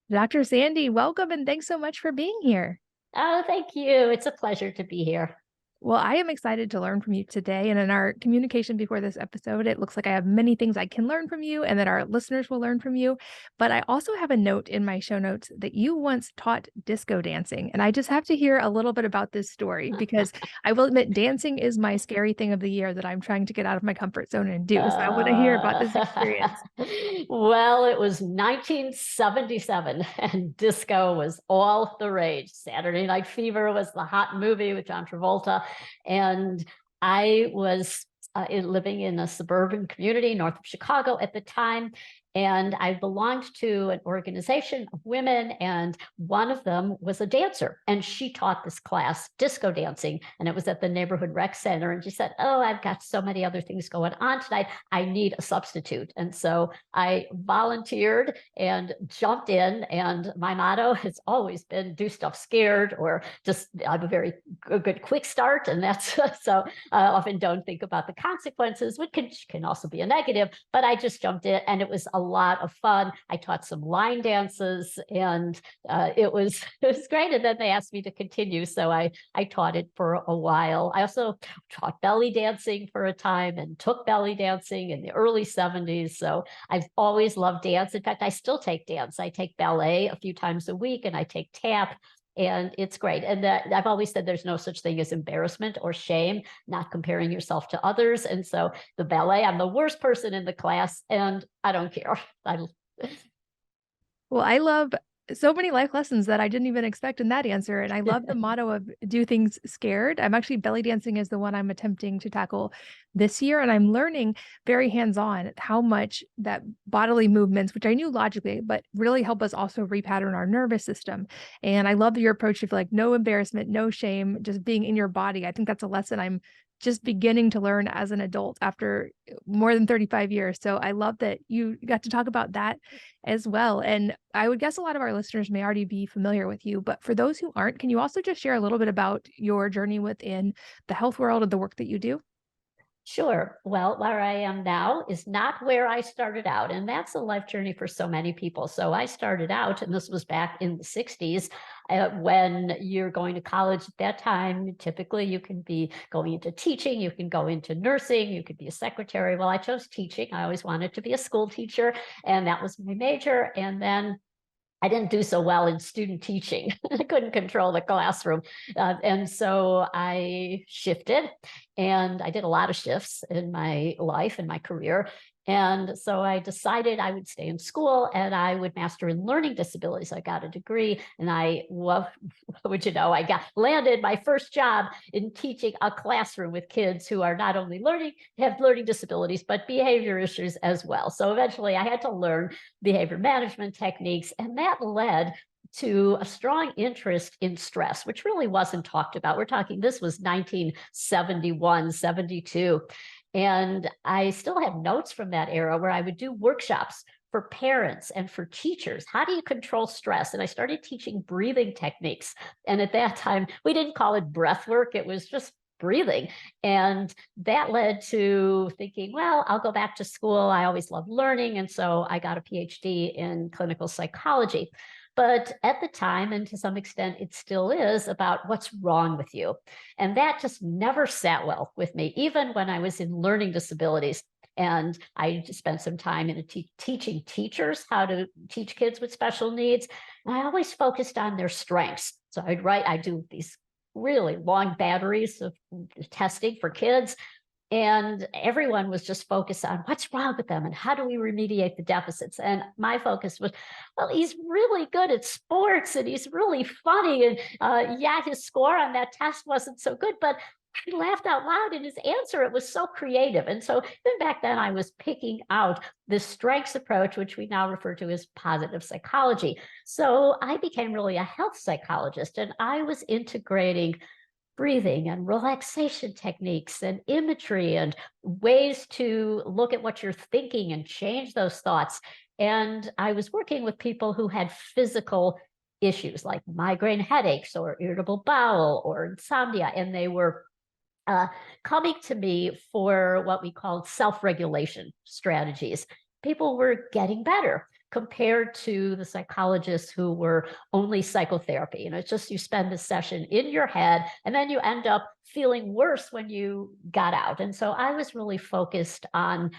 Dr. Sandi, welcome and thanks so much for being here. Oh, thank you. It's a pleasure to be here. Well, I am excited to learn from you today. And in our communication before this episode, it looks like I have many things I can learn from you and that our listeners will learn from you. But I also have a note in my show notes that you once taught disco dancing. And I just have to hear a little bit about this story because I will admit dancing is my scary thing of the year that I'm trying to get out of my comfort zone and do. So I want to hear about Uh, this experience. well, it was 1977 and disco was all the rage. Saturday Night Fever was the hot movie with John Travolta. And I was living in a suburban community north of Chicago at the time. And I belonged to an organization of women, and one of them was a dancer. And she taught this class, disco dancing, and it was at the neighborhood rec center. And she said, "Oh, I've got so many other things going on tonight. I need a substitute." And so I volunteered and jumped in. And my motto has always been do stuff scared, or just I have a very good quick start. And that's so I often don't think about the consequences, which can also be a negative, but I just jumped in and it was a lot of fun. I taught some line dances and it was it was great. And then they asked me to continue, so I taught it for a while. I also taught belly dancing for a time and took belly dancing in the early 70s. So I've always loved dance. In fact, I still take dance. I take ballet a few times a week and I take tap, and it's great. And that I've always said there's no such thing as embarrassment or shame, not comparing yourself to others. And so the ballet, I'm the worst person in the class, and I don't care. I Well, I love so many life lessons that I didn't even expect in that answer. And I love the motto of do things scared. I'm actually belly dancing is the one I'm attempting to tackle this year. And I'm learning very hands-on how much that bodily movements, which I knew logically, but really help us also repattern our nervous system. And I love your approach of like no embarrassment, no shame, just being in your body. I think that's a lesson I'm just beginning to learn as an adult after more than 35 years. So I love that you got to talk about that as well. And I would guess a lot of our listeners may already be familiar with you, but for those who aren't, can you also just share a little bit about your journey within the health world and the work that you do? Sure. Well, where I am now is not where I started out. And that's a life journey for so many people. So I started out, and this was back in the 60s, when you're going to college at that time. Typically, you can be going into teaching, you can go into nursing, you could be a secretary. Well, I chose teaching. I always wanted to be a school teacher, and that was my major. And then I didn't do so well in student teaching. I couldn't control the classroom. And so I shifted, and I did a lot of shifts in my life and my career. And so I decided I would stay in school and I would master in learning disabilities. I got a degree, and well, would you know, I got landed my first job in teaching a classroom with kids who are not only have learning disabilities, but behavior issues as well. So eventually I had to learn behavior management techniques. And that led to a strong interest in stress, which really wasn't talked about. We're talking, this was 1971, 72. And I still have notes from that era where I would do workshops for parents and for teachers. How do you control stress? And I started teaching breathing techniques. And at that time, we didn't call it breath work, it was just breathing. And that led to thinking, well, I'll go back to school. I always loved learning. And so I got a PhD in clinical psychology. But at the time, and to some extent it still is, about what's wrong with you. And that just never sat well with me, even when I was in learning disabilities. And I spent some time in teaching teachers how to teach kids with special needs. And I always focused on their strengths. So I do these really long batteries of testing for kids. And everyone was just focused on what's wrong with them and how do we remediate the deficits. And my focus was, well, he's really good at sports and he's really funny. And yeah, his score on that test wasn't so good, but he laughed out loud in his answer. It was so creative. And so even back then, I was picking out this strengths approach, which we now refer to as positive psychology. So I became really a health psychologist, and I was integrating breathing and relaxation techniques and imagery and ways to look at what you're thinking and change those thoughts. And I was working with people who had physical issues like migraine headaches or irritable bowel or insomnia, and they were uh, coming to me for what we called self-regulation strategies. People were getting better. compared to the psychologists who were only psychotherapy. It's just you spend a session in your head and then you end up feeling worse when you got out. And so I was really focused on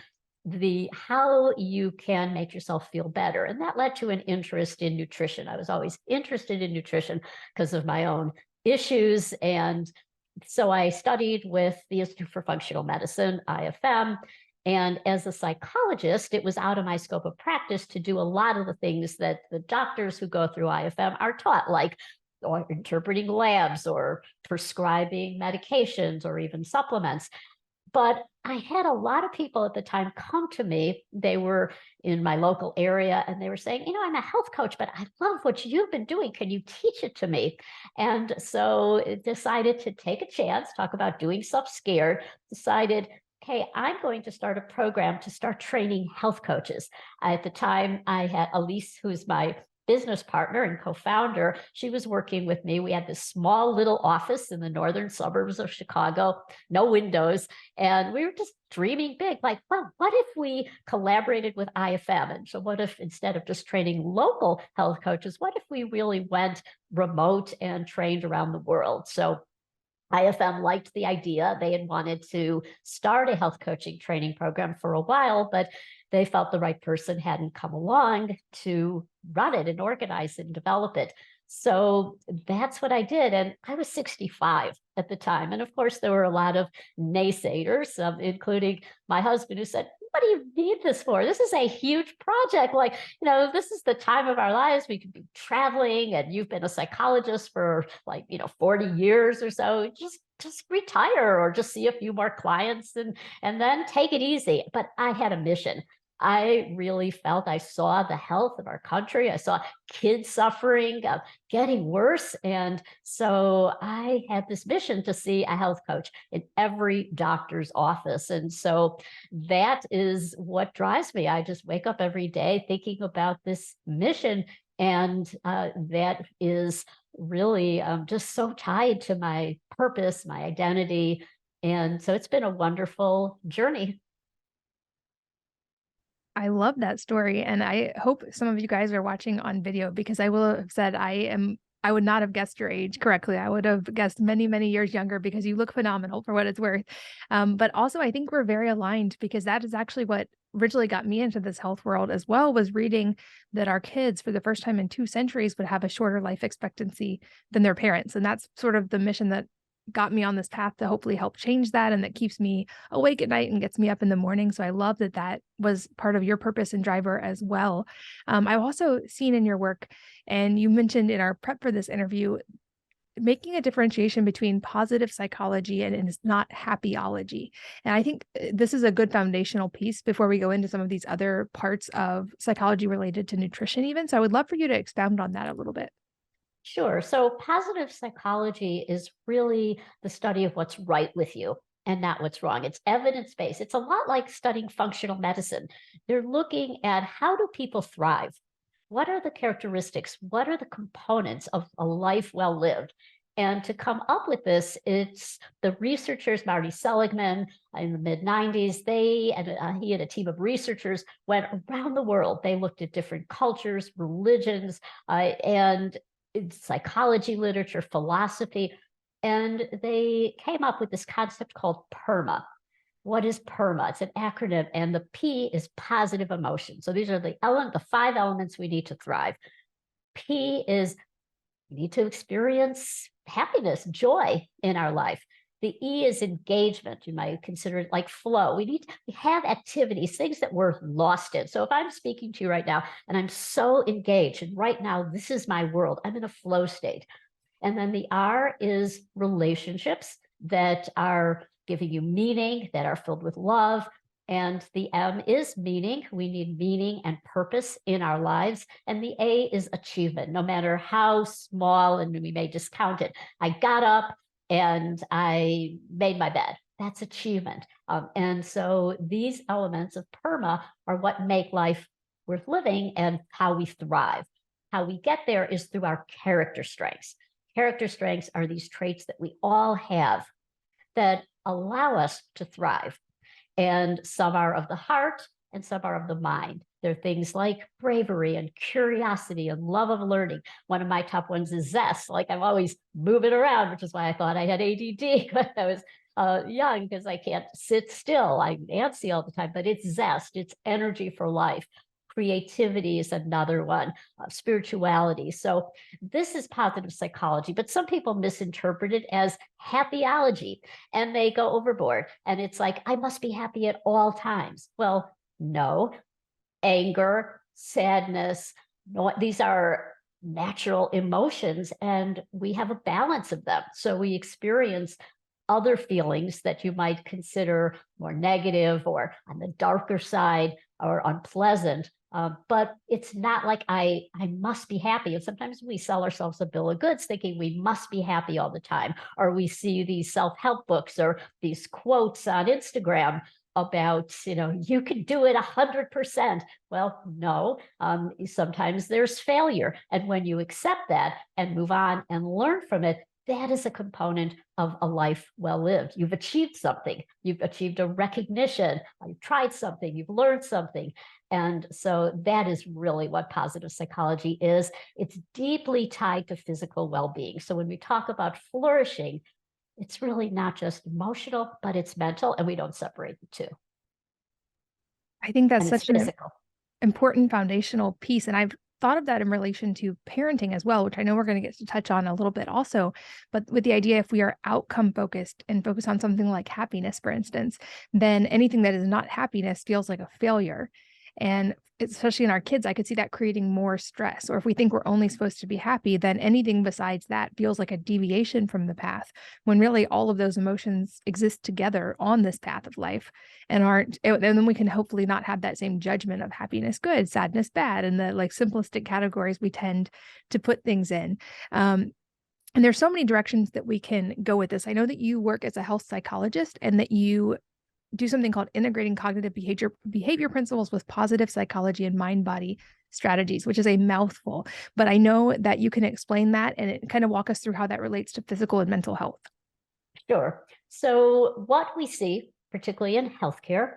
the how you can make yourself feel better. And that led to an interest in nutrition. I was always interested in nutrition because of my own issues. And so I studied with the Institute for Functional Medicine, IFM. And as a psychologist, it was out of my scope of practice to do a lot of the things that the doctors who go through IFM are taught, like or interpreting labs or prescribing medications or even supplements. But I had a lot of people at the time come to me. They were in my local area and they were saying, I'm a health coach, but I love what you've been doing. Can you teach it to me? And so I decided to take a chance, talk about doing stuff scared, decided, okay, I'm going to start a program to start training health coaches. At the time, I had Elise, who's my business partner and co-founder. She was working with me. We had this small little office in the northern suburbs of Chicago, no windows. And we were just dreaming big, like, well, what if we collaborated with IFM? And so what if instead of just training local health coaches, what if we really went remote and trained around the world? So IFM liked the idea. They had wanted to start a health coaching training program for a while, but they felt the right person hadn't come along to run it and organize it and develop it. So that's what I did. And I was 65 at the time. And of course, there were a lot of naysayers, including my husband, who said, what do you need this for? This is a huge project. Like, this is the time of our lives. We could be traveling, and you've been a psychologist for 40 years or so. Just retire or just see a few more clients and then take it easy. But I had a mission. I really felt I saw the health of our country. I saw kids suffering, getting worse. And so I had this mission to see a health coach in every doctor's office. And so that is what drives me. I just wake up every day thinking about this mission. And that is really just so tied to my purpose, my identity. And so it's been a wonderful journey. I love that story. And I hope some of you guys are watching on video, because I will have said I would not have guessed your age correctly. I would have guessed many, many years younger, because you look phenomenal for what it's worth. But also I think we're very aligned, because that is actually what originally got me into this health world as well, was reading that our kids for the first time in 2 centuries would have a shorter life expectancy than their parents. And that's sort of the mission that got me on this path to hopefully help change that, and that keeps me awake at night and gets me up in the morning. So I love that that was part of your purpose and driver as well. I've also seen in your work, and you mentioned in our prep for this interview, making a differentiation between positive psychology and it's not happyology. And I think this is a good foundational piece before we go into some of these other parts of psychology related to nutrition even. So I would love for you to expound on that a little bit. Sure. So positive psychology is really the study of what's right with you and not what's wrong. It's evidence-based. It's a lot like studying functional medicine. They're looking at how do people thrive? What are the characteristics? What are the components of a life well lived? And to come up with this, it's the researchers, Marty Seligman in the mid 90s, he and a team of researchers went around the world. They looked at different cultures, religions, and psychology literature, philosophy, and they came up with this concept called PERMA. What is PERMA? It's an acronym, and the P is positive emotion. So these are the 5 elements we need to thrive. P is we need to experience happiness, joy in our life. The E is engagement. You might consider it like flow. We have activities, things that we're lost in. So if I'm speaking to you right now and I'm so engaged, and right now this is my world, I'm in a flow state. And then the R is relationships that are giving you meaning, that are filled with love. And the M is meaning. We need meaning and purpose in our lives. And the A is achievement, no matter how small, and we may discount it. I got up and I made my bed. That's achievement. And so these elements of PERMA are what make life worth living and how we thrive. How we get there is through our character strengths. Character strengths are these traits that we all have that allow us to thrive. And some are of the heart and some are of the mind. There are things like bravery and curiosity and love of learning. One of my top ones is zest. Like I'm always moving around, which is why I thought I had ADD when I was young, because I can't sit still. I'm antsy all the time, but it's zest, it's energy for life. Creativity is another one, spirituality. So this is positive psychology, but some people misinterpret it as happyology and they go overboard. And it's like, I must be happy at all times. Well, no, anger, sadness, these are natural emotions and we have a balance of them. So we experience other feelings that you might consider more negative or on the darker side or unpleasant. But it's not like I must be happy. And sometimes we sell ourselves a bill of goods thinking we must be happy all the time. Or we see these self-help books or these quotes on Instagram about, you can do it 100%. Well, no, sometimes there's failure. And when you accept that and move on and learn from it, that is a component of a life well lived. You've achieved something. You've achieved a recognition. You've tried something. You've learned something. And so that is really what positive psychology is. It's deeply tied to physical well-being. So when we talk about flourishing, it's really not just emotional, but it's mental, and we don't separate the two. I think that's And it's such an physical. important foundational piece. And I've thought of that in relation to parenting as well, which I know we're going to get to touch on a little bit also. But with the idea, if we are outcome focused and focus on something like happiness, for instance, then anything that is not happiness feels like a failure. And especially in our kids, I could see that creating more stress. Or if we think we're only supposed to be happy, then anything besides that feels like a deviation from the path, when really all of those emotions exist together on this path of life and then we can hopefully not have that same judgment of happiness good, sadness bad, and the like simplistic categories we tend to put things in. And there's so many directions that we can go with this. I know that you work as a health psychologist and that you do something called integrating cognitive behavior principles with positive psychology and mind-body strategies, which is a mouthful, but I know that you can explain that and kind of walk us through how that relates to physical and mental health. Sure. So what we see, particularly in healthcare,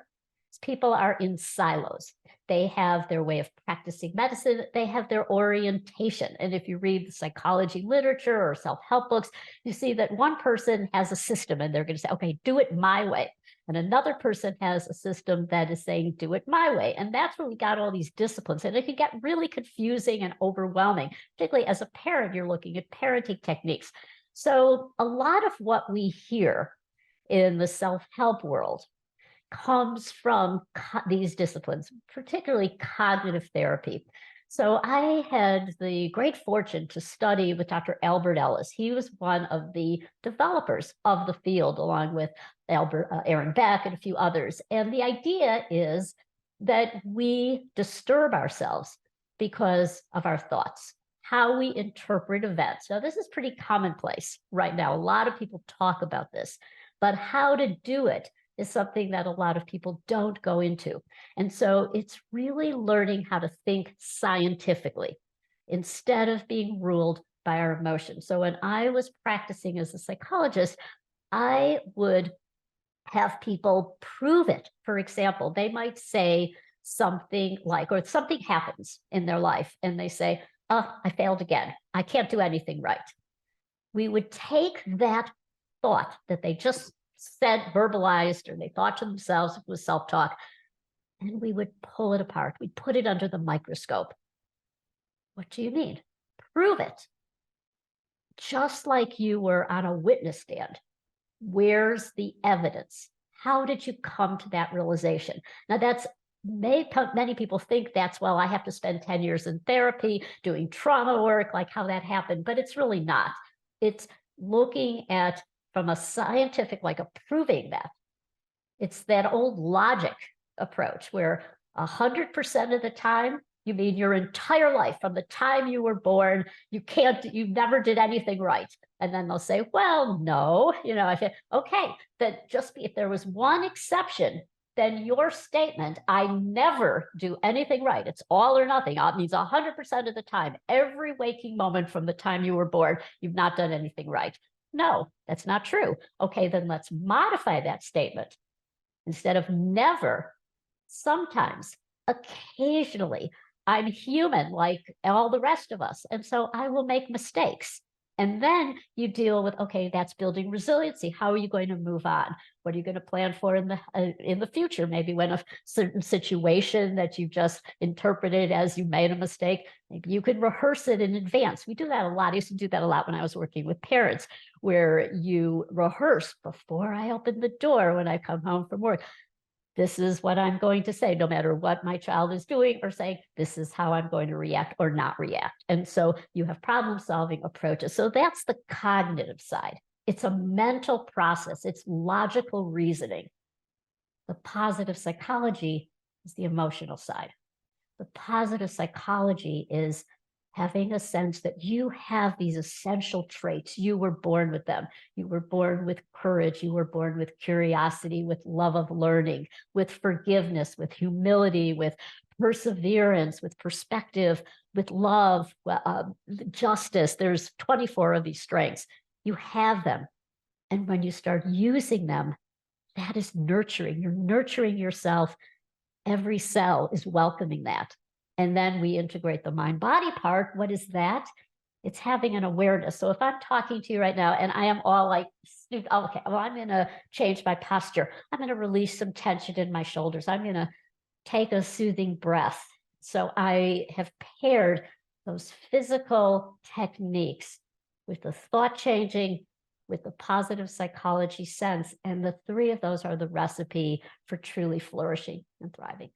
is people are in silos. They have their way of practicing medicine. They have their orientation. And if you read the psychology literature or self-help books, you see that one person has a system and they're going to say, okay, do it my way. And another person has a system that is saying, do it my way. And that's where we got all these disciplines. And it can get really confusing and overwhelming, particularly as a parent, you're looking at parenting techniques. So a lot of what we hear in the self-help world comes from these disciplines, particularly cognitive therapy. So I had the great fortune to study with Dr. Albert Ellis. He was one of the developers of the field, along with Aaron Beck and a few others. And the idea is that we disturb ourselves because of our thoughts, how we interpret events. Now, this is pretty commonplace right now. A lot of people talk about this, but how to do it is something that a lot of people don't go into. And so it's really learning how to think scientifically instead of being ruled by our emotions. So when I was practicing as a psychologist, I would have people prove it. For example, they might say something like, or something happens in their life and they say, oh, I failed again. I can't do anything right. We would take that thought that they just said, verbalized, or they thought to themselves, it was self-talk, and we would pull it apart. We'd put it under the microscope. What do you mean? Prove it. Just like you were on a witness stand. Where's the evidence? How did you come to that realization? Now that's many people think that's, well, I have to spend 10 years in therapy doing trauma work, like how that happened, but it's really not. It's looking at from a scientific, like proving that. It's that old logic approach where 100% of the time, you mean your entire life, from the time you were born, you never did anything right. And then they'll say, well, no, I say, okay, that if there was one exception, then your statement, I never do anything right, it's all or nothing, it means 100% of the time, every waking moment from the time you were born, you've not done anything right. No, that's not true. Okay, then let's modify that statement. Instead of never, sometimes. occasionally I'm human like all the rest of us. And so I will make mistakes. And then you deal with, okay, that's building resiliency. How are you going to move on? What are you going to plan for in the future? Maybe when a certain situation that you just interpreted as you made a mistake, maybe you could rehearse it in advance. We do that a lot. I used to do that a lot when I was working with parents, where you rehearse before I open the door when I come home from work. This is what I'm going to say, no matter what my child is doing or saying, this is how I'm going to react or not react. And so you have problem solving approaches. So that's the cognitive side. It's a mental process, it's logical reasoning. The positive psychology is the emotional side. The positive psychology is having a sense that you have these essential traits. You were born with them. You were born with courage. You were born with curiosity, with love of learning, with forgiveness, with humility, with perseverance, with perspective, with love, justice. There's 24 of these strengths. You have them. And when you start using them, that is nurturing. You're nurturing yourself. Every cell is welcoming that. And then we integrate the mind body part. What is that? It's having an awareness. So if I'm talking to you right now and I am all like, okay, well, I'm going to change my posture. I'm going to release some tension in my shoulders. I'm going to take a soothing breath. So I have paired those physical techniques with the thought changing, with the positive psychology sense. And the three of those are the recipe for truly flourishing and thriving.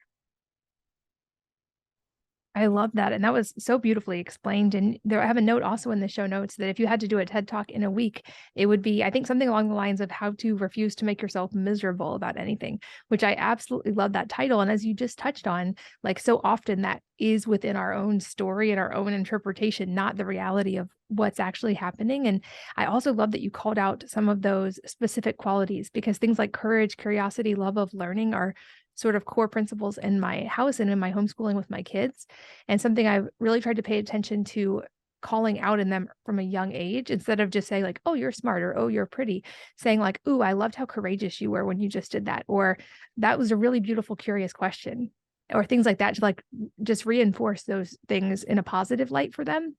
I love that. And that was so beautifully explained. And there, I have a note also in the show notes that if you had to do a TED Talk in a week, it would be, I think, something along the lines of how to refuse to make yourself miserable about anything, which I absolutely love that title. And as you just touched on, like so often that is within our own story and our own interpretation, not the reality of what's actually happening. And I also love that you called out some of those specific qualities, because things like courage, curiosity, love of learning are sort of core principles in my house and in my homeschooling with my kids. And something I've really tried to pay attention to calling out in them from a young age, instead of just saying like, oh, you're smart, or oh, you're pretty, saying like, ooh, I loved how courageous you were when you just did that, or that was a really beautiful, curious question, or things like that, to like just reinforce those things in a positive light for them.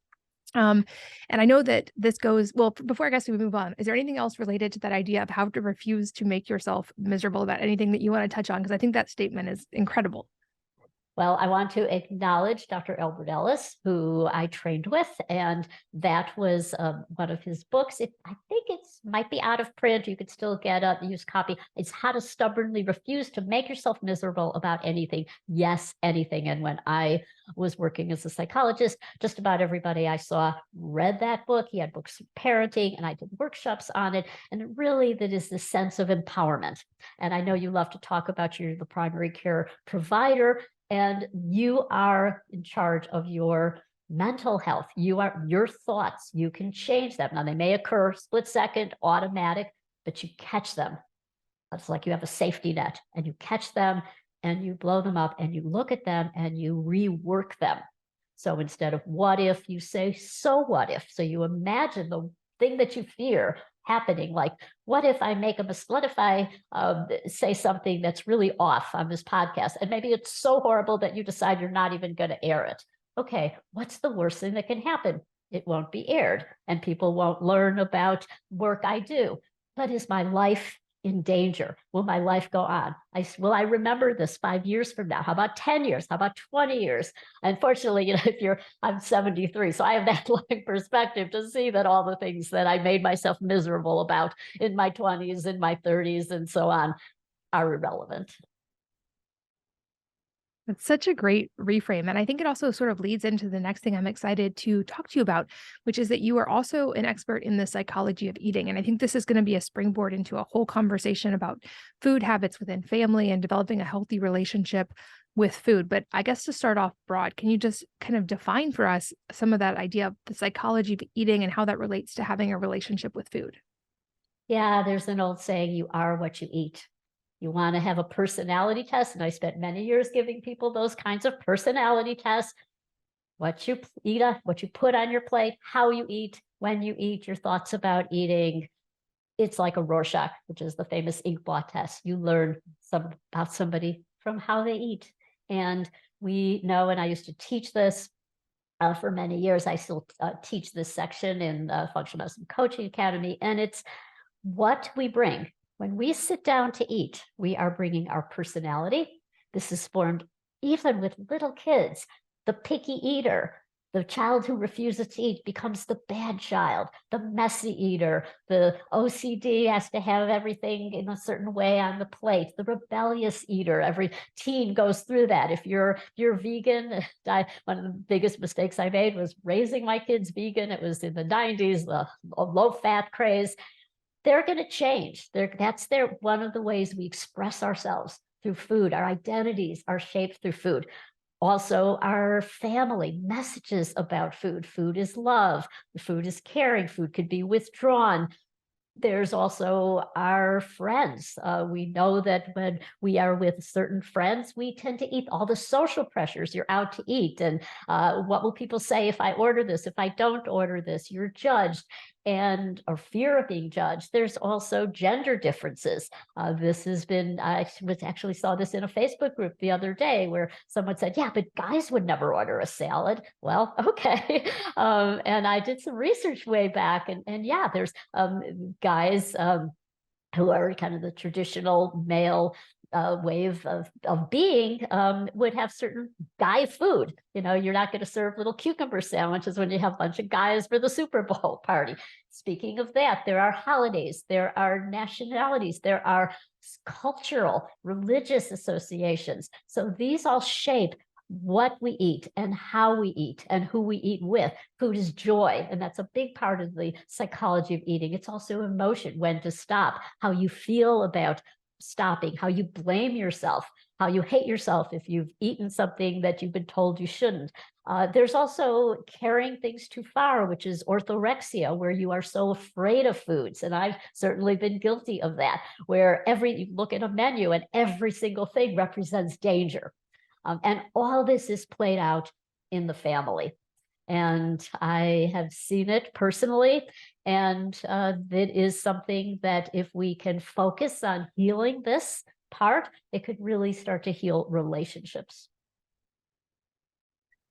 And I know that this goes, well, before I guess we move on, is there anything else related to that idea of how to refuse to make yourself miserable about anything that you want to touch on? Because I think that statement is incredible. Well, I want to acknowledge Dr. Albert Ellis, who I trained with, and that was one of his books. I think it might be out of print. You could still get a used copy. It's How to Stubbornly Refuse to Make Yourself Miserable About Anything. Yes, anything. And when I was working as a psychologist, just about everybody I saw read that book. He had books of parenting, and I did workshops on it. And really, that is the sense of empowerment. And I know you love to talk about you're the primary care provider, and you are in charge of your mental health. You are your thoughts. You can change them. Now, they may occur split second, automatic, but you catch them. It's like you have a safety net, and you catch them and you blow them up and you look at them and you rework them. So instead of what if, you say, so what if? So you imagine the thing that you fear happening, like, what if I make a mistake? What if I say something that's really off on this podcast, and maybe it's so horrible that you decide you're not even going to air it? Okay, what's the worst thing that can happen? It won't be aired, and people won't learn about work I do. But is my life in danger? Will my life go on? Will I remember this 5 years from now? How about 10 years? How about 20 years? Unfortunately, I'm 73, so I have that long perspective to see that all the things that I made myself miserable about in my 20s, in my 30s, and so on are irrelevant. It's such a great reframe. And I think it also sort of leads into the next thing I'm excited to talk to you about, which is that you are also an expert in the psychology of eating. And I think this is going to be a springboard into a whole conversation about food habits within family and developing a healthy relationship with food. But I guess to start off broad, can you just kind of define for us some of that idea of the psychology of eating and how that relates to having a relationship with food? Yeah, there's an old saying, you are what you eat. You want to have a personality test, and I spent many years giving people those kinds of personality tests. What you eat, what you put on your plate, how you eat, when you eat, your thoughts about eating. It's like a Rorschach, which is the famous ink blot test. You learn about somebody from how they eat. And we know, and I used to teach this for many years. I still teach this section in Functional Medicine Coaching Academy, and it's what we bring. When we sit down to eat, we are bringing our personality. This is formed even with little kids. The picky eater, the child who refuses to eat becomes the bad child, the messy eater, the OCD has to have everything in a certain way on the plate, the rebellious eater. Every teen goes through that. If you're vegan, one of the biggest mistakes I made was raising my kids vegan. It was in the 90s, the low fat craze. They're going to change. That's one of the ways we express ourselves through food. Our identities are shaped through food. Also, our family messages about food. Food is love. Food is caring. Food could be withdrawn. There's also our friends. We know that when we are with certain friends, we tend to eat. All the social pressures. You're out to eat, and what will people say if I order this? If I don't order this, you're judged, and or fear of being judged. There's also gender differences. This has been, I actually saw this in a Facebook group the other day where someone said, yeah, but guys would never order a salad. Well, okay. And I did some research way back, and yeah, there's guys who are kind of the traditional male wave of being would have certain guy food. You know, you're not going to serve little cucumber sandwiches when you have a bunch of guys for the Super Bowl party. Speaking of that, there are holidays, there are nationalities, there are cultural, religious associations. So these all shape what we eat and how we eat and who we eat with. Food is joy, and that's a big part of the psychology of eating. It's also emotion, when to stop, how you feel about stopping, how you blame yourself, how you hate yourself if you've eaten something that you've been told you shouldn't. There's also carrying things too far, which is orthorexia, where you are so afraid of foods. And I've certainly been guilty of that, where you look at a menu and every single thing represents danger. And all this is played out in the family. And I have seen it personally. And it is something that if we can focus on healing this part, it could really start to heal relationships.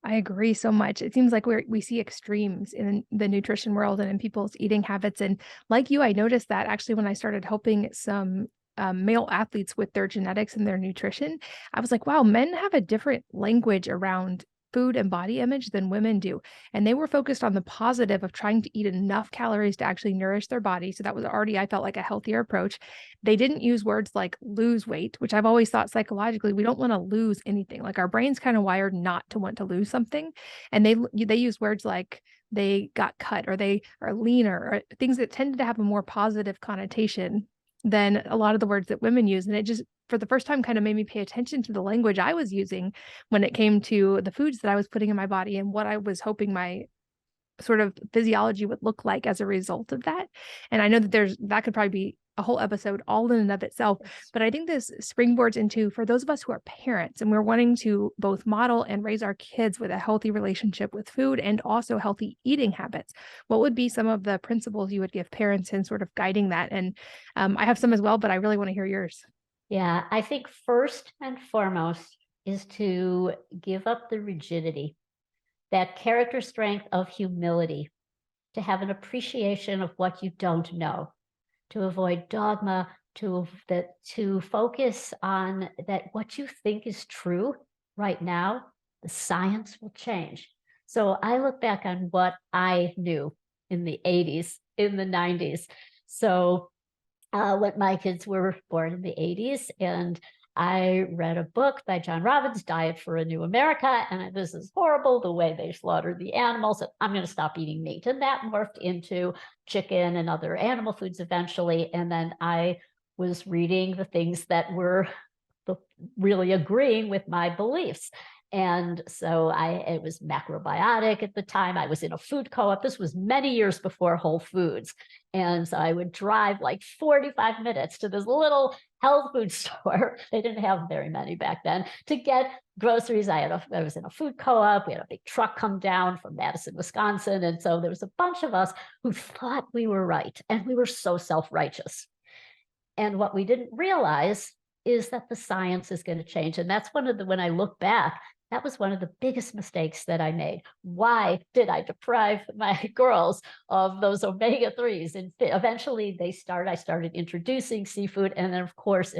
I agree so much. It seems like we see extremes in the nutrition world and in people's eating habits. And like you, I noticed that actually when I started helping some male athletes with their genetics and their nutrition, I was like, wow, men have a different language around food and body image than women do. And they were focused on the positive of trying to eat enough calories to actually nourish their body. So that was already, I felt like, a healthier approach. They didn't use words like lose weight, which I've always thought psychologically, we don't want to lose anything. Like our brain's kind of wired not to want to lose something. And they use words like they got cut or they are leaner or things that tended to have a more positive connotation than a lot of the words that women use. And it just, for the first time, kind of made me pay attention to the language I was using when it came to the foods that I was putting in my body and what I was hoping my sort of physiology would look like as a result of that. And I know that that could probably be a whole episode all in and of itself, but I think this springboards into, for those of us who are parents and we're wanting to both model and raise our kids with a healthy relationship with food and also healthy eating habits, what would be some of the principles you would give parents in sort of guiding that? And I have some as well, but I really want to hear yours. Yeah, I think first and foremost is to give up the rigidity, that character strength of humility, to have an appreciation of what you don't know, to avoid dogma, to focus on that what you think is true right now, the science will change. So I look back on what I knew in the 80s, in the 90s. So when my kids were born in the 80s, and I read a book by John Robbins, Diet for a New America, and this is horrible, the way they slaughtered the animals, and I'm going to stop eating meat. And that morphed into chicken and other animal foods eventually. And then I was reading the things that were really agreeing with my beliefs. And so it was macrobiotic at the time. I was in a food co-op. This was many years before Whole Foods. And so I would drive like 45 minutes to this little health food store. They didn't have very many back then to get groceries. I was in a food co-op. We had a big truck come down from Madison, Wisconsin. And so there was a bunch of us who thought we were right. And we were so self-righteous. And what we didn't realize is that the science is going to change. And that's when I look back, that was one of the biggest mistakes that I made. Why did I deprive my girls of those omega-3s? And eventually I started introducing seafood. And then of course,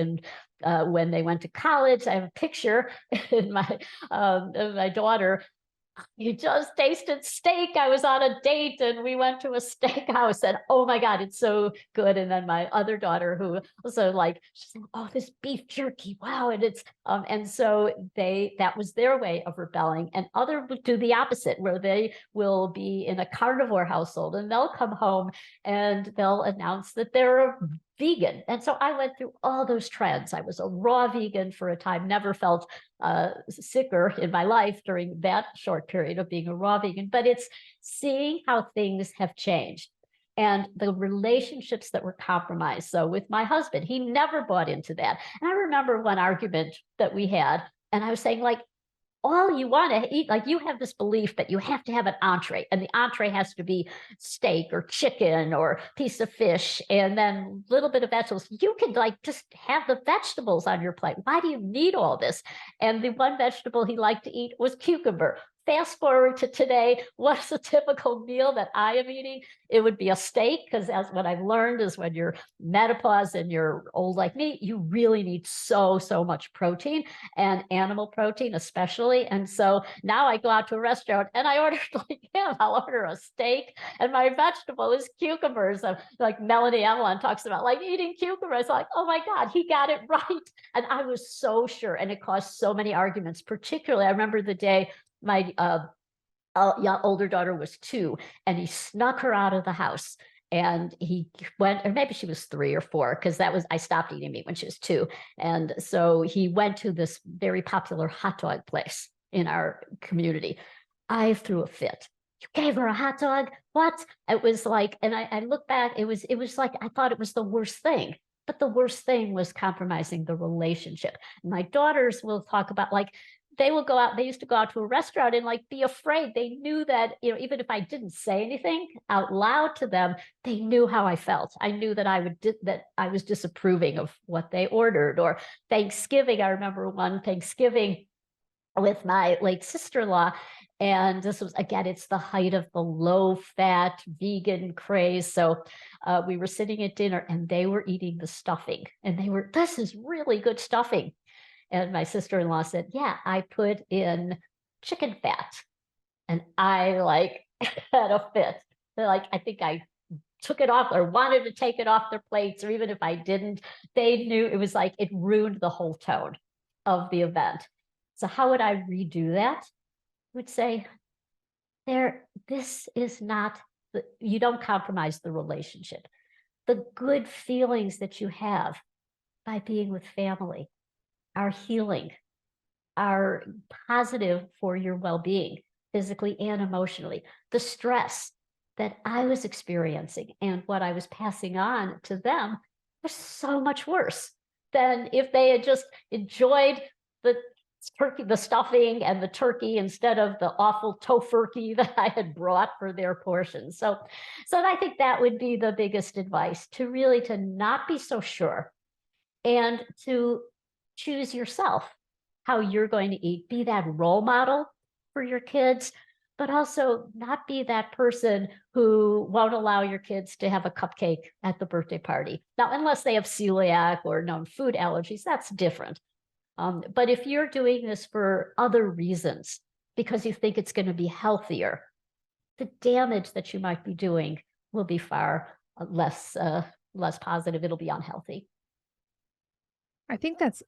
when they went to college, I have a picture in my daughter. You just tasted steak. I was on a date and we went to a steakhouse and oh my God, it's so good. And then my other daughter who also she's like, oh, this beef jerky. Wow. And so that was their way of rebelling. And other would do the opposite, where they will be in a carnivore household and they'll come home and they'll announce that they're a vegan. And so I went through all those trends. I was a raw vegan for a time, never felt sicker in my life during that short period of being a raw vegan, but it's seeing how things have changed and the relationships that were compromised. So with my husband, he never bought into that. And I remember one argument that we had, and I was saying, all you want to eat, you have this belief that you have to have an entree, and the entree has to be steak or chicken or piece of fish and then a little bit of vegetables. You could just have the vegetables on your plate. Why do you need all this? And the one vegetable he liked to eat was cucumber. Fast forward to today, what's a typical meal that I am eating? It would be a steak, because as what I've learned is when you're menopause and you're old like me, you really need so much protein, and animal protein especially. And so now I go out to a restaurant and I order I'll order a steak and my vegetable is cucumbers. Melanie Avalon talks about eating cucumbers. Oh my God, he got it right. And I was so sure, and it caused so many arguments. Particularly, I remember the day my older daughter was 2, and he snuck her out of the house. And he went, or maybe she was 3 or 4, because I stopped eating meat when she was 2. And so he went to this very popular hot dog place in our community. I threw a fit. You gave her a hot dog? What? It was and I look back, it was I thought it was the worst thing. But the worst thing was compromising the relationship. My daughters will talk about they will go out. They used to go out to a restaurant and be afraid. They knew that, even if I didn't say anything out loud to them, they knew how I felt. I knew that I was disapproving of what they ordered. Or Thanksgiving, I remember one Thanksgiving with my late sister-in-law. And this was, again, it's the height of the low-fat vegan craze. So we were sitting at dinner and they were eating the stuffing. And this is really good stuffing. And my sister-in-law said, yeah, I put in chicken fat. And I had a fit. I think I took it off or wanted to take it off their plates, or even if I didn't, they knew it was it ruined the whole tone of the event. So how would I redo that? I would say, this is not, you don't compromise the relationship. The good feelings that you have by being with family are healing, are positive for your well-being, physically and emotionally. The stress that I was experiencing and what I was passing on to them was so much worse than if they had just enjoyed the turkey, the stuffing and the turkey, instead of the awful tofurkey that I had brought for their portion. So I think that would be the biggest advice, to not be so sure, and to choose yourself how you're going to eat. Be that role model for your kids, but also not be that person who won't allow your kids to have a cupcake at the birthday party. Now, unless they have celiac or known food allergies, that's different. But if you're doing this for other reasons, because you think it's going to be healthier, the damage that you might be doing will be far less positive. It'll be unhealthy. I think that's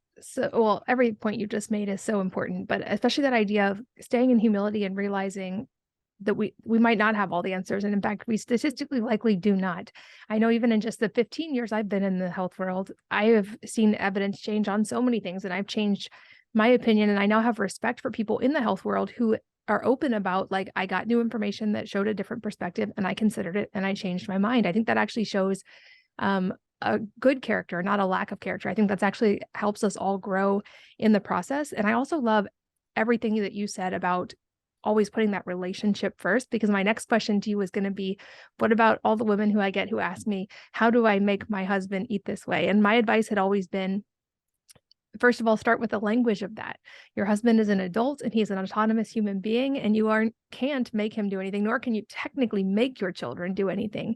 every point you just made is so important, but especially that idea of staying in humility and realizing that we might not have all the answers. And in fact, we statistically likely do not. I know even in just the 15 years I've been in the health world, I have seen evidence change on so many things, and I've changed my opinion. And I now have respect for people in the health world who are open about, I got new information that showed a different perspective and I considered it and I changed my mind. I think that actually shows a good character, not a lack of character. I think that's actually helps us all grow in the process. And I also love everything that you said about always putting that relationship first, because my next question to you is going to be, what about all the women who I get who ask me, how do I make my husband eat this way? And my advice had always been, first of all, start with the language of that. Your husband is an adult and he's an autonomous human being, and you can't make him do anything, nor can you technically make your children do anything.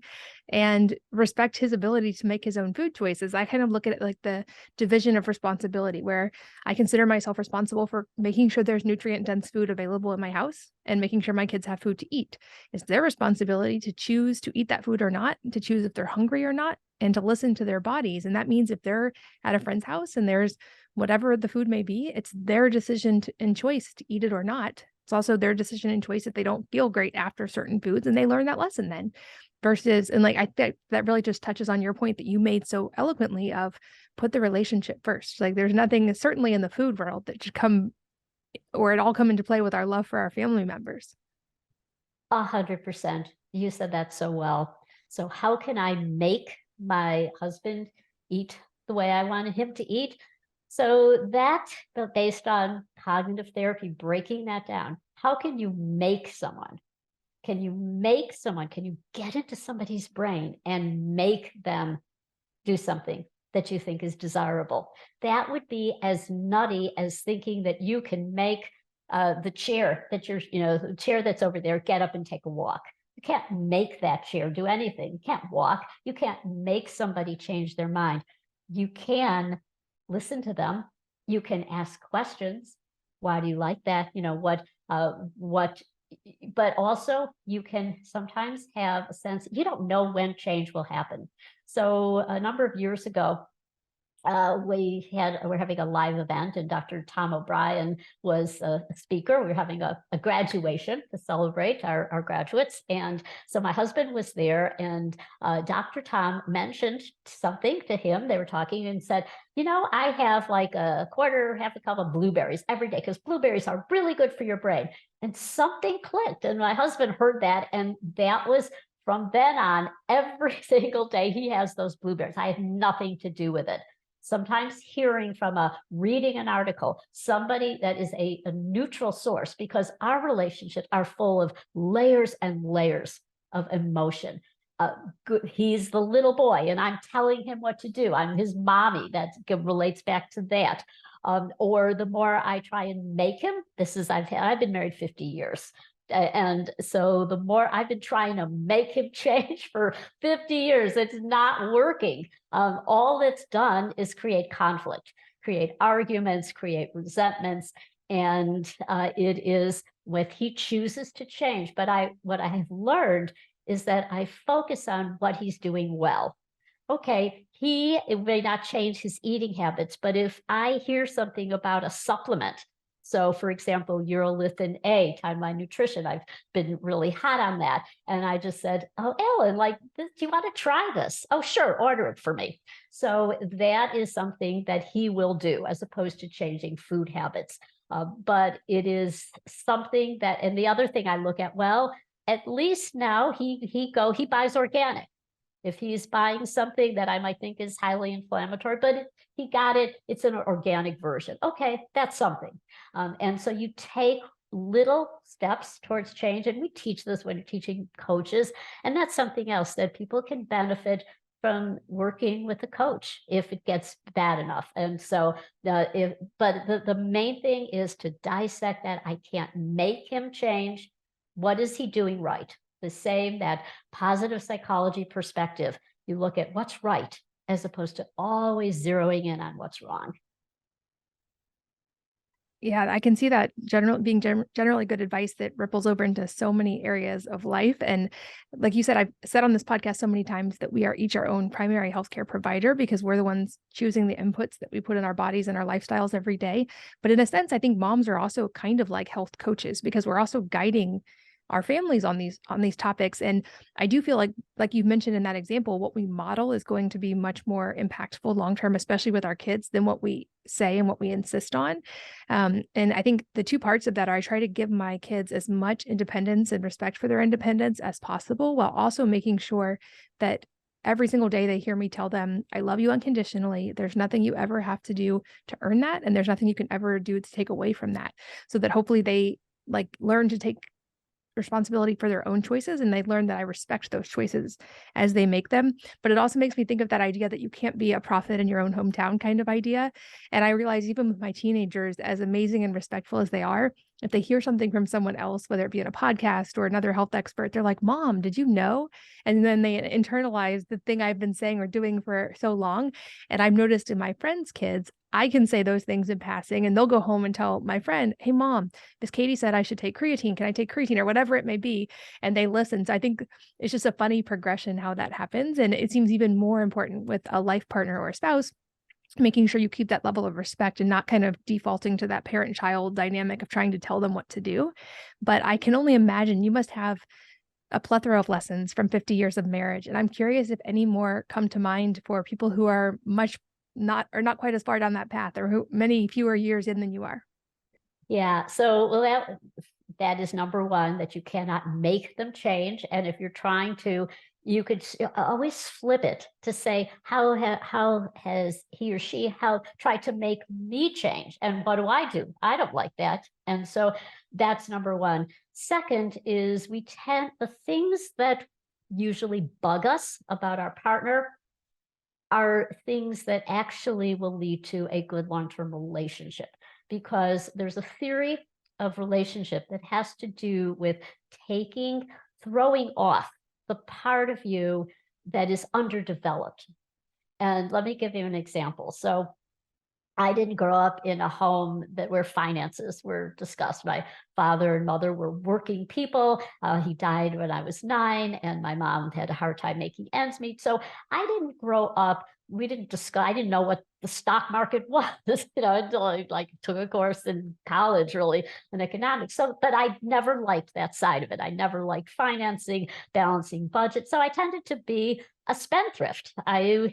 And respect his ability to make his own food choices. I kind of look at it like the division of responsibility, where I consider myself responsible for making sure there's nutrient dense food available in my house and making sure my kids have food to eat. It's their responsibility to choose to eat that food or not, to choose if they're hungry or not, and to listen to their bodies. And that means if they're at a friend's house and there's whatever the food may be, it's their decision and choice to eat it or not. It's also their decision and choice if they don't feel great after certain foods, and they learn that lesson then. Versus, and like I think that really just touches on your point that you made so eloquently of put the relationship first. Like there's nothing certainly in the food world that should come or it all come into play with our love for our family members. 100%. You said that so well. So how can I make my husband eat the way I wanted him to eat? So that, based on cognitive therapy, breaking that down, how can you make someone? Can you make someone? Can you get into somebody's brain and make them do something that you think is desirable? That would be as nutty as thinking that you can make the chair that the chair that's over there, get up and take a walk. You can't make that chair do anything. You can't walk. You can't make somebody change their mind. You can listen to them. You can ask questions. Why do you like that? What, but also you can sometimes have a sense, you don't know when change will happen. So a number of years ago, we're having a live event, and Dr. Tom O'Brien was a speaker. We were having a graduation to celebrate our graduates. And so my husband was there, and Dr. Tom mentioned something to him. They were talking and said, I have like half a cup of blueberries every day because blueberries are really good for your brain. And something clicked. And my husband heard that. And that was from then on, every single day he has those blueberries. I have nothing to do with it. Sometimes reading an article, somebody that is a neutral source, because our relationships are full of layers and layers of emotion. He's the little boy and I'm telling him what to do. I'm his mommy. That relates back to that. Or the more I try and make him, I've been married 50 years. And so the more I've been trying to make him change for 50 years, it's not working. All it's done is create conflict, create arguments, create resentments. And it is when he chooses to change. But what I have learned is that I focus on what he's doing well. Okay, it may not change his eating habits, but if I hear something about a supplement, so for example, urolithin A, Timeline Nutrition, I've been really hot on that. And I just said, oh, Ellen, do you want to try this? Oh, sure, order it for me. So that is something that he will do as opposed to changing food habits. But it is something that, and the other thing I look at, well, at least now he buys organic. If he's buying something that I might think is highly inflammatory, but he got it, it's an organic version. Okay, that's something. And so you take little steps towards change, and we teach this when you're teaching coaches, and that's something else that people can benefit from working with a coach if it gets bad enough. And so the main thing is to dissect that. I can't make him change. What is he doing right? The same, that positive psychology perspective. You look at what's right as opposed to always zeroing in on what's wrong. Yeah, I can see that generally good advice that ripples over into so many areas of life. And like you said, I've said on this podcast so many times that we are each our own primary healthcare provider because we're the ones choosing the inputs that we put in our bodies and our lifestyles every day. But in a sense, I think moms are also kind of like health coaches because we're also guiding our families on these topics. And I do feel like you mentioned in that example, what we model is going to be much more impactful long-term, especially with our kids, than what we say and what we insist on. And I think the two parts of that are I try to give my kids as much independence and respect for their independence as possible, while also making sure that every single day they hear me tell them, I love you unconditionally. There's nothing you ever have to do to earn that. And there's nothing you can ever do to take away from that. So that hopefully they learn to take responsibility for their own choices, and they learn that I respect those choices as they make them. But it also makes me think of that idea that you can't be a prophet in your own hometown kind of idea. And I realize even with my teenagers, as amazing and respectful as they are, if they hear something from someone else, whether it be in a podcast or another health expert, they're like, Mom, did you know? And then they internalize the thing I've been saying or doing for so long. And I've noticed in my friends' kids, I can say those things in passing, and they'll go home and tell my friend, Hey, Mom, Miss Katie said I should take creatine. Can I take creatine or whatever it may be? And they listen. So I think it's just a funny progression how that happens. And it seems even more important with a life partner or a spouse, making sure you keep that level of respect and not kind of defaulting to that parent-child dynamic of trying to tell them what to do. But I can only imagine you must have a plethora of lessons from 50 years of marriage. And I'm curious if any more come to mind for people who are not quite as far down that path, or who many fewer years in than you are. Yeah. So, well, that is number one, that you cannot make them change. And if you're trying to, you could always flip it to say, how has he or she how tried to make me change? And what do? I don't like that. And so that's number one. Second is the things that usually bug us about our partner are things that actually will lead to a good long-term relationship, because there's a theory of relationship that has to do with throwing off the part of you that is underdeveloped. And let me give you an example. So I didn't grow up in a home where finances were discussed. My father and mother were working people. He died when I was 9, and my mom had a hard time making ends meet. So I didn't grow up. We didn't discuss. I didn't know what the stock market was, until I took a course in college, really, in economics. So, but I never liked that side of it. I never liked financing, balancing budget. So I tended to be a spendthrift. I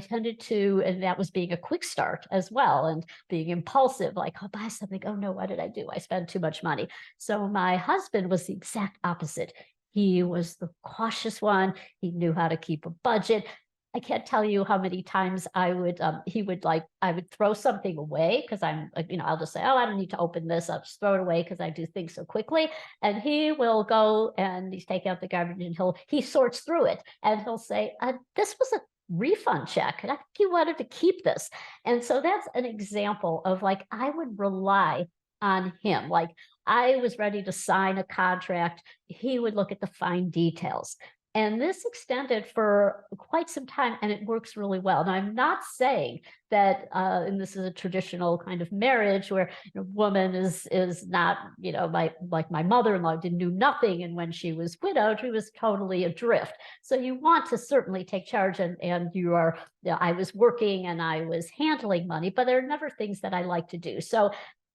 tended to, and that was being a quick start as well, and being impulsive, like, I'll buy something. Oh no, what did I do? I spent too much money. So my husband was the exact opposite. He was the cautious one. He knew how to keep a budget. I can't tell you how many times I would throw something away because I'll just say, oh, I don't need to open this. I'll just throw it away because I do things so quickly. And he will go and he's taking out the garbage, and he sorts through it, and he'll say, this was a refund check, and I think you wanted to keep this. And so that's an example of, I would rely on him. I was ready to sign a contract. He would look at the fine details. And this extended for quite some time, and it works really well. And I'm not saying that, and this is a traditional kind of marriage where a woman is not, like my mother-in-law didn't do nothing, and when she was widowed, she was totally adrift. So you want to certainly take charge, and I was working and I was handling money, but there are never things that I like to do. So,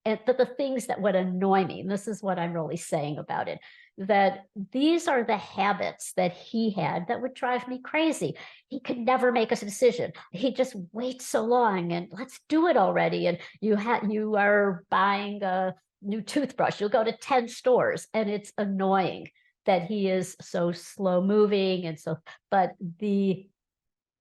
but the things that would annoy me, and this is what I'm really saying about it, that these are the habits that he had that would drive me crazy. He could never make a decision. He just waits so long, and let's do it already. And you are buying a new toothbrush. You'll go to 10 stores, and it's annoying that he is so slow moving. And so, but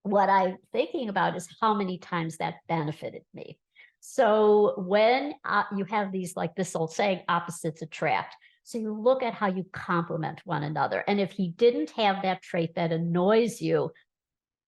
what I'm thinking about is how many times that benefited me. So when you have these, like this old saying, opposites attract. So you look at how you complement one another. And if he didn't have that trait that annoys you,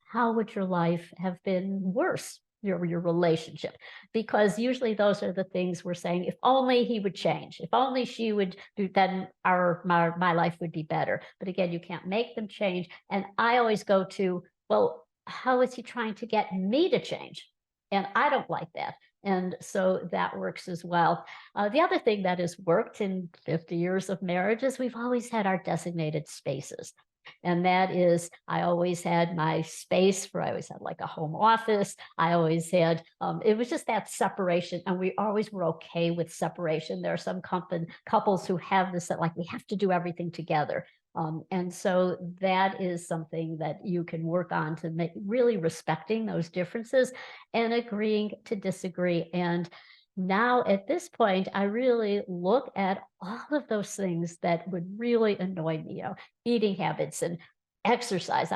how would your life have been worse? Your relationship? Because usually those are the things we're saying, if only he would change, if only she would do, then my life would be better. But again, you can't make them change. And I always go to, well, how is he trying to get me to change? And I don't like that. And so that works as well. The other thing that has worked in 50 years of marriage is we've always had our designated spaces. And that is, I always had my space I always had like a home office. I always had, it was just that separation. And we always were okay with separation. There are some couples who have this, that we have to do everything together. And so that is something that you can work on, to make really respecting those differences and agreeing to disagree. And now at this point, I really look at all of those things that would really annoy me, eating habits and exercise.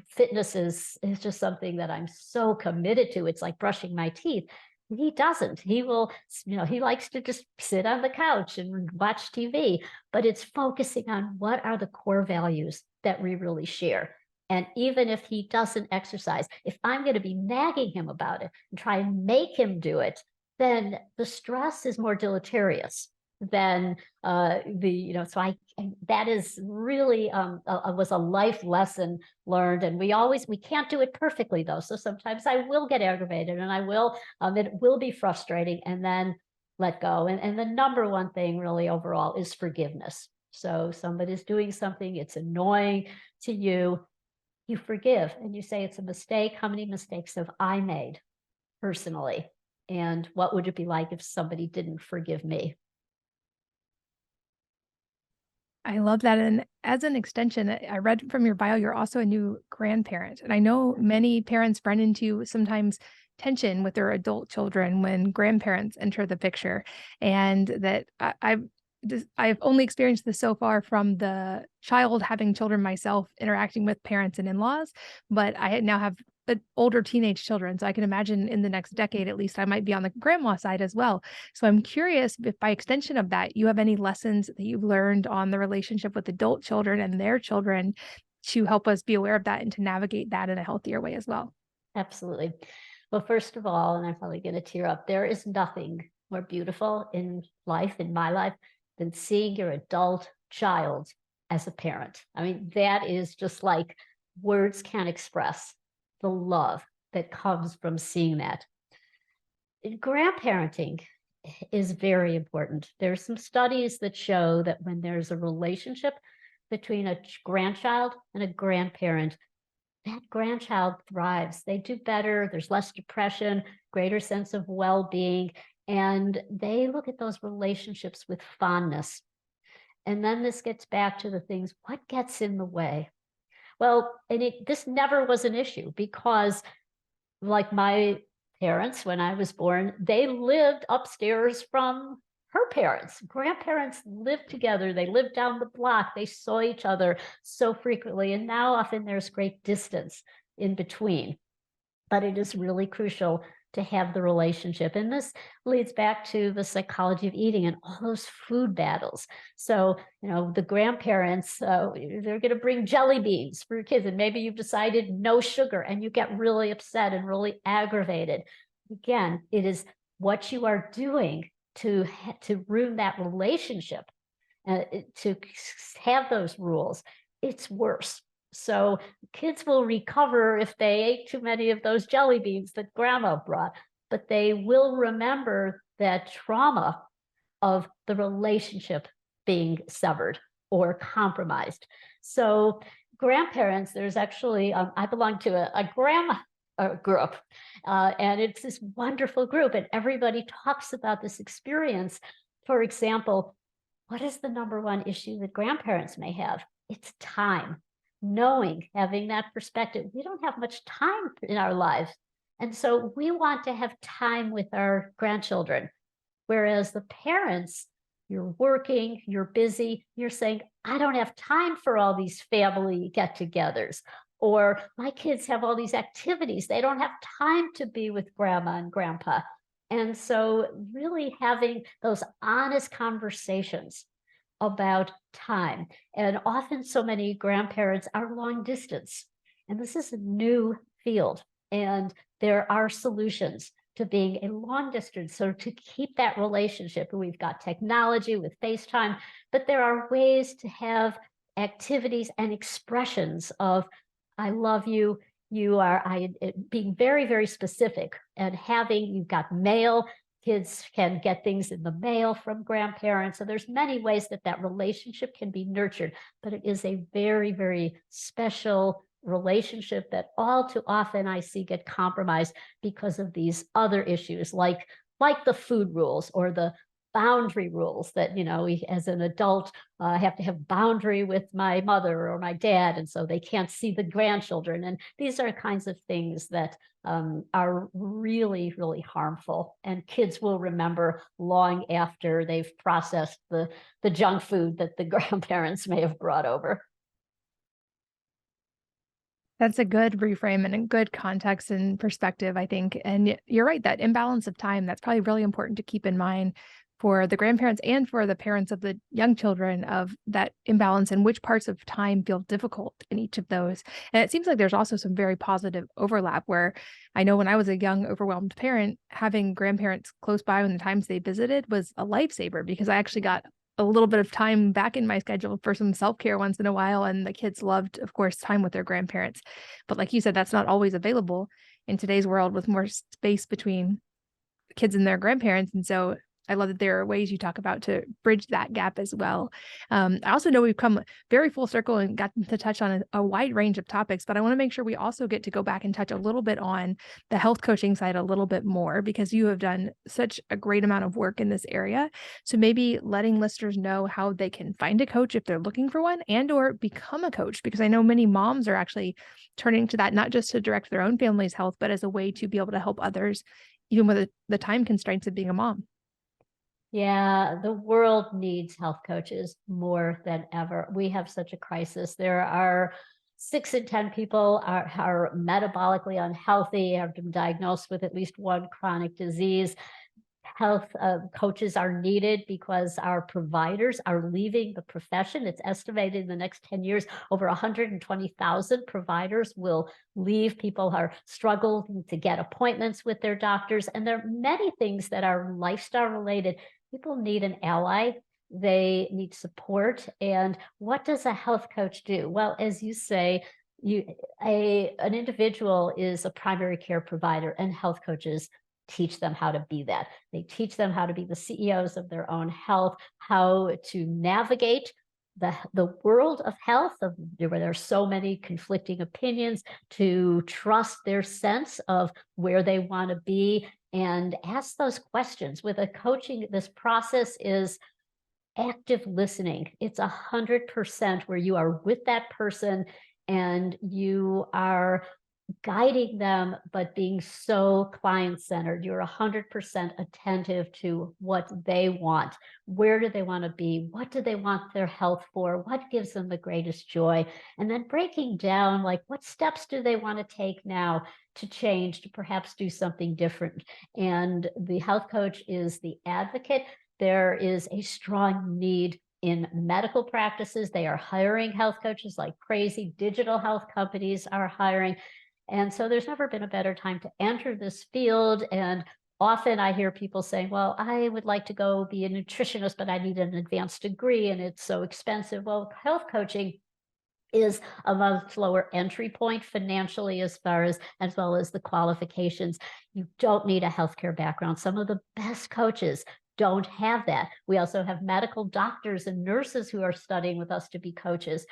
Fitness is just something that I'm so committed to. It's like brushing my teeth. He doesn't. He will, he likes to just sit on the couch and watch TV, but it's focusing on what are the core values that we really share. And even if he doesn't exercise, if I'm going to be nagging him about it and try and make him do it, then the stress is more deleterious than so that is really was a life lesson learned. And we can't do it perfectly though. So sometimes I will get aggravated and it will be frustrating, and then let go. And the number one thing really overall is forgiveness. So somebody's doing something, it's annoying to you, you forgive and you say it's a mistake. How many mistakes have I made personally? And what would it be like if somebody didn't forgive me? I love that. And as an extension, I read from your bio, you're also a new grandparent. And I know many parents run into sometimes tension with their adult children when grandparents enter the picture. And that I've only experienced this so far from the child having children myself, interacting with parents and in-laws, but I now have older teenage children. So I can imagine in the next decade, at least, I might be on the grandma side as well. So I'm curious if by extension of that, you have any lessons that you've learned on the relationship with adult children and their children to help us be aware of that and to navigate that in a healthier way as well. Absolutely. Well, first of all, and I'm probably going to tear up, there is nothing more beautiful in life, in my life, than seeing your adult child as a parent. I mean, that is just like words can't express the love that comes from seeing that. Grandparenting is very important. There's some studies that show that when there's a relationship between a grandchild and a grandparent, that grandchild thrives. They do better. There's less depression, greater sense of well-being, and they look at those relationships with fondness. And then this gets back to the things, what gets in the way? Well, this never was an issue because, like my parents, when I was born, they lived upstairs from her parents. Grandparents lived together. They lived down the block. They saw each other so frequently. And now often there's great distance in between. But it is really crucial to have the relationship. And this leads back to the psychology of eating and all those food battles. So, the grandparents, they're going to bring jelly beans for your kids, and maybe you've decided no sugar and you get really upset and really aggravated. Again, it is what you are doing to ruin that relationship, to have those rules. It's worse. So kids will recover if they ate too many of those jelly beans that grandma brought, but they will remember that trauma of the relationship being severed or compromised. So grandparents, there's actually, I belong to a grandma group, and it's this wonderful group, and everybody talks about this experience. For example, what is the number one issue that grandparents may have? It's time. Knowing, having that perspective, we don't have much time in our lives. And so we want to have time with our grandchildren. Whereas the parents, you're working, you're busy, you're saying, I don't have time for all these family get togethers. Or my kids have all these activities. They don't have time to be with grandma and grandpa. And so really having those honest conversations about time. And often so many grandparents are long distance. And this is a new field. And there are solutions to being a long distance. So to keep that relationship, we've got technology with FaceTime, but there are ways to have activities and expressions of, I love you, being very, very specific, and you've got mail. Kids can get things in the mail from grandparents. So there's many ways that relationship can be nurtured, but it is a very, very special relationship that all too often I see get compromised because of these other issues, like the food rules or the boundary rules that, as an adult, I have to have boundary with my mother or my dad, and so they can't see the grandchildren. And these are kinds of things that are really, really harmful, and kids will remember long after they've processed the junk food that the grandparents may have brought over. That's a good reframe and a good context and perspective, I think. And you're right, that imbalance of time, that's probably really important to keep in mind for the grandparents and for the parents of the young children, of that imbalance and which parts of time feel difficult in each of those. And it seems like there's also some very positive overlap where I know when I was a young, overwhelmed parent, having grandparents close by when the times they visited was a lifesaver because I actually got a little bit of time back in my schedule for some self-care once in a while, and the kids loved, of course, time with their grandparents. But like you said, that's not always available in today's world with more space between kids and their grandparents. And so I love that there are ways you talk about to bridge that gap as well. I also know we've come very full circle and got to touch on a wide range of topics, but I want to make sure we also get to go back and touch a little bit on the health coaching side a little bit more because you have done such a great amount of work in this area. So maybe letting listeners know how they can find a coach if they're looking for one and or become a coach, because I know many moms are actually turning to that, not just to direct their own family's health, but as a way to be able to help others even with the time constraints of being a mom. Yeah, the world needs health coaches more than ever. We have such a crisis. There are 6 in 10 people are metabolically unhealthy, have been diagnosed with at least one chronic disease. Health coaches are needed because our providers are leaving the profession. It's estimated in the next 10 years, over 120,000 providers will leave. People are struggling to get appointments with their doctors. And there are many things that are lifestyle related. People need an ally. They need support. And what does a health coach do? Well, as you say, an individual is a primary care provider, and health coaches teach them how to be that. They teach them how to be the CEOs of their own health, how to navigate the world of health, where there are so many conflicting opinions, to trust their sense of where they want to be and ask those questions. With a coaching, this process is active listening. It's 100% where you are with that person and you are guiding them, but being so client-centered. You're 100% attentive to what they want. Where do they want to be? What do they want their health for? What gives them the greatest joy? And then breaking down, like, what steps do they want to take now to change, to perhaps do something different? And the health coach is the advocate. There is a strong need in medical practices. They are hiring health coaches like crazy. Digital health companies are hiring. And so there's never been a better time to enter this field. And often I hear people saying, well, I would like to go be a nutritionist, but I need an advanced degree and it's so expensive. Well, health coaching is a much lower entry point financially, as well as the qualifications. You don't need a healthcare background. Some of the best coaches don't have that. We also have medical doctors and nurses who are studying with us to be coaches.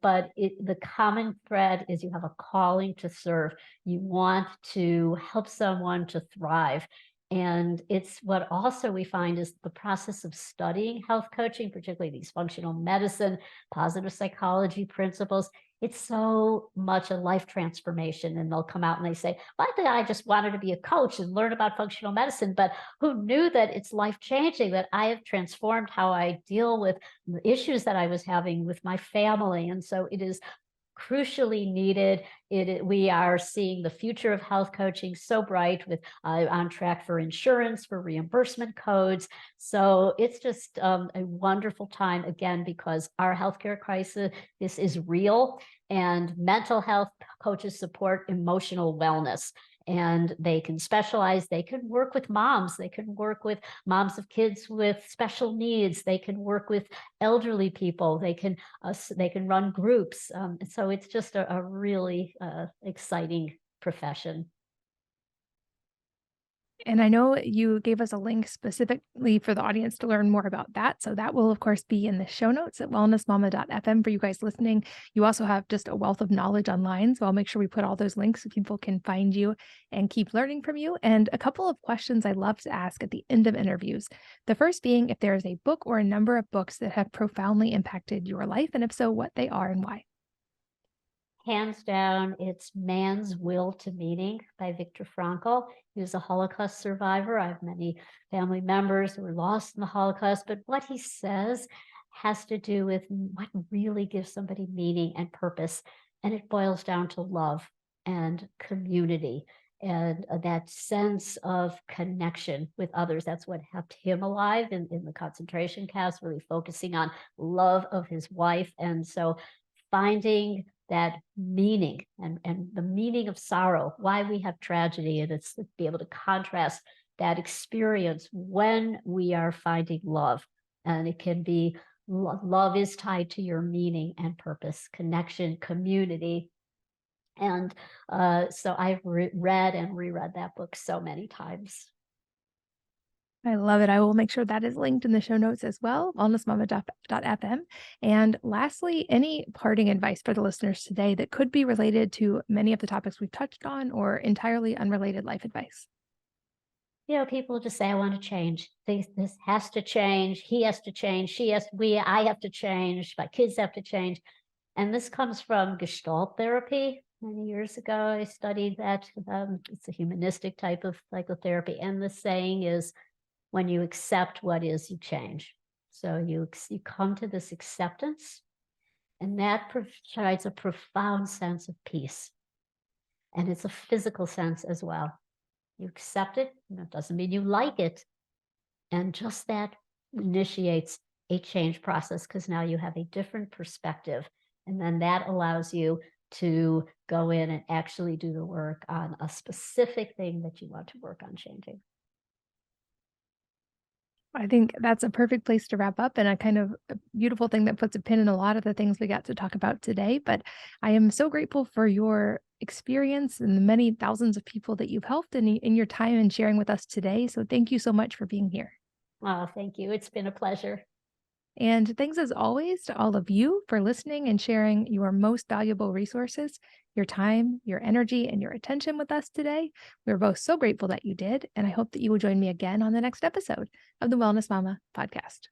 But the common thread is you have a calling to serve. You want to help someone to thrive. And it's what also we find is the process of studying health coaching, particularly these functional medicine, positive psychology principles. It's so much a life transformation. And they'll come out and they say, well, I think I just wanted to be a coach and learn about functional medicine, but who knew that it's life changing, that I have transformed how I deal with the issues that I was having with my family. And so it is crucially needed. We are seeing the future of health coaching so bright, with on track for insurance, for reimbursement codes. So it's just a wonderful time, again, because our healthcare crisis, this is real, and mental health coaches support emotional wellness. And they can specialize. They can work with moms. They can work with moms of kids with special needs. They can work with elderly people. They can run groups. So it's just a really exciting profession. And I know you gave us a link specifically for the audience to learn more about that. So that will, of course, be in the show notes at wellnessmama.fm for you guys listening. You also have just a wealth of knowledge online. So I'll make sure we put all those links so people can find you and keep learning from you. And a couple of questions I love to ask at the end of interviews. The first being if there is a book or a number of books that have profoundly impacted your life, and if so, what they are and why. Hands down, it's Man's Will to Meaning by Viktor Frankl. He was a Holocaust survivor. I have many family members who were lost in the Holocaust, but what he says has to do with what really gives somebody meaning and purpose. And it boils down to love and community and that sense of connection with others. That's what kept him alive in the concentration camps, really focusing on love of his wife. And so finding that meaning and the meaning of sorrow, why we have tragedy, and it's to be able to contrast that experience when we are finding love. And it can be love is tied to your meaning and purpose, connection, community. And so I've read and reread that book so many times. I love it. I will make sure that is linked in the show notes as well, wellnessmama.fm. And lastly, any parting advice for the listeners today that could be related to many of the topics we've touched on or entirely unrelated life advice? People just say, I want to change. This has to change. He has to change. I have to change. My kids have to change. And this comes from Gestalt therapy. Many years ago, I studied that. It's a humanistic type of psychotherapy. And the saying is, when you accept what is, you change. So you come to this acceptance, and that provides a profound sense of peace. And it's a physical sense as well. You accept it, and it doesn't mean you like it. And just that initiates a change process because now you have a different perspective. And then that allows you to go in and actually do the work on a specific thing that you want to work on changing. I think that's a perfect place to wrap up and a kind of a beautiful thing that puts a pin in a lot of the things we got to talk about today. But I am so grateful for your experience and the many thousands of people that you've helped in your time and sharing with us today. So thank you so much for being here. Oh, thank you. It's been a pleasure. And thanks as always to all of you for listening and sharing your most valuable resources, your time, your energy, and your attention with us today. We're both so grateful that you did. And I hope that you will join me again on the next episode of the Wellness Mama podcast.